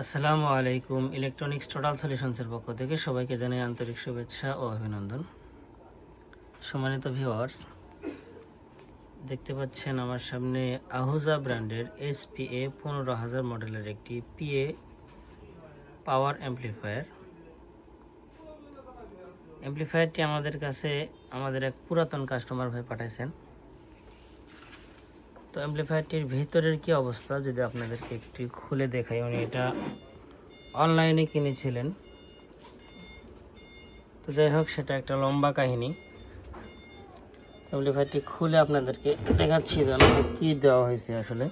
আসসালামু আলাইকুম। Electronics total সলিউশনসের পক্ষ থেকে সবাইকে জানাই আন্তরিক শুভেচ্ছা ও অভিনন্দন। সম্মানিত ভিউয়ার্স, দেখতে পাচ্ছেন আমার সামনে আহুজা ব্র্যান্ডের SPA 15000 মডেলের একটি PA পাওয়ার অ্যাম্প্লিফায়ারটি আমাদের কাছে আমাদের এক পুরাতন কাস্টমার ভাই পাঠাইছেন। তো অ্যাম্প্লিফায়ারটির ভিতরের কি অবস্থা যদি আপনাদেরকে একটু খুলে দেখাই। উনি এটা অনলাইনে কিনেছিলেন। তো যাই হোক, সেটা একটা লম্বা কাহিনী। অ্যাম্প্লিফায়ারটি খুলে আপনাদেরকে দেখাচ্ছি যেন কি দেওয়া হয়েছে। আসলে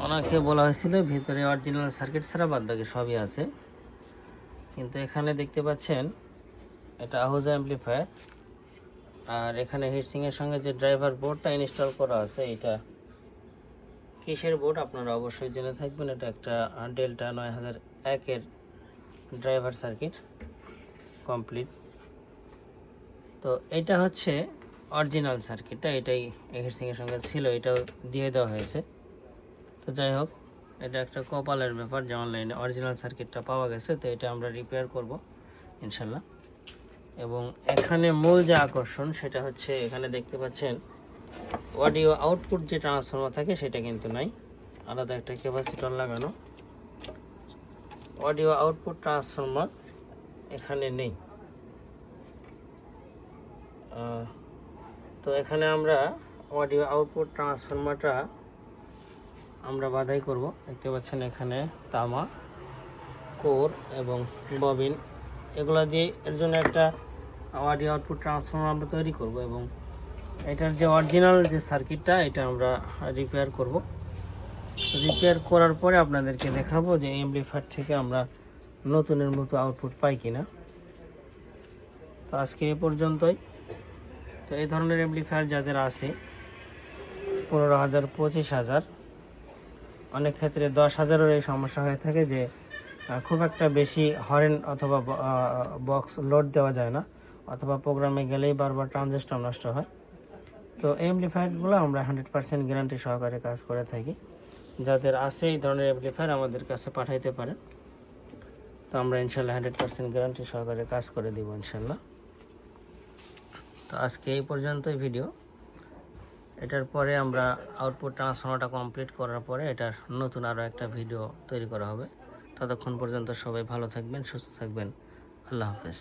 ওনাকে বলা হয়েছিল ভিতরে অরিজিনাল সার্কিট ছাড়া বাদ বাকি সবই আছে, কিন্তু এখানে দেখতে পাচ্ছেন এটা আহুজা অ্যাম্প্লিফায়ার। আর এখানে হিটসিংয়ের সঙ্গে যে ড্রাইভার বোর্ডটা ইনস্টল করা আছে, এটা কিসের বোর্ড আপনারা অবশ্যই জেনে থাকবেন। এটা একটা ডেল্টা 9001-এর ড্রাইভার সার্কিট কমপ্লিট। তো এটা হচ্ছে অরিজিনাল সার্কিটটা, এটাই হিটসিংয়ের সঙ্গে ছিল, এটাও দিয়ে দেওয়া হয়েছে। তো যাই হোক, এটা একটা কপালের ব্যাপার যে অনলাইনে অরিজিনাল সার্কিটটা পাওয়া গেছে। তো এটা আমরা রিপেয়ার করব ইনশাল্লাহ। এবং এখানে মূল যে আকর্ষণ সেটা হচ্ছে, এখানে দেখতে পাচ্ছেন অডিও আউটপুট যে ট্রান্সফর্মার থাকে সেটা কিন্তু নাই, আলাদা একটা ক্যাপাসিটর লাগানো। অডিও আউটপুট ট্রান্সফর্মার এখানে নেই। তো এখানে আমরা অডিও আউটপুট ট্রান্সফর্মারটা আমরা বাধাই করব। দেখতে পাচ্ছেন এখানে তামা, কোর এবং ববিন এগুলো দিয়ে এর জন্য একটা অডিও আউটপুট ট্রান্সফর্মার আমরা তৈরি করব। এবং এটার যে অরিজিনাল যে সার্কিটটা এটা আমরা রিপেয়ার করব। রিপেয়ার করার পরে আপনাদেরকে দেখাবো যে অ্যাম্প্লিফায়ার থেকে আমরা নতুনের মতো আউটপুট পাই কিনা। তো আজকে এ পর্যন্তই। তো এই ধরনের অ্যাম্প্লিফায়ার যাদের আছে 15000, 25000, অনেক ক্ষেত্রে 10,000-এর এই সমস্যা হয়ে থাকে যে খুব একটা বেশি হরেন অথবা বক্স লোড দেওয়া যায় না, অথবা প্রোগ্রামে গেলেই বারবার ট্রানজিস্টর নষ্ট হয়। তো এই অ্যাম্প্লিফায়ারগুলো আমরা 100% গ্যারান্টি সহকারে কাজ করে থাকি। যাদের আছে এই ধরনের অ্যাম্প্লিফায়ার আমাদের কাছে পাঠাইতে পারেন। তো আমরা ইনশাল্লাহ 100% গ্যারান্টি সহকারে কাজ করে দিব ইনশাল্লাহ। তো আজকে এই পর্যন্তই ভিডিও। এটার পরে আমরা আউটপুট ট্রান্সফর্মারটা কমপ্লিট করার পরে এটার নতুন আরও একটা ভিডিও তৈরি করা হবে। ততক্ষণ পর্যন্ত সবাই ভালো থাকবেন, সুস্থ থাকবেন। আল্লাহ হাফেজ।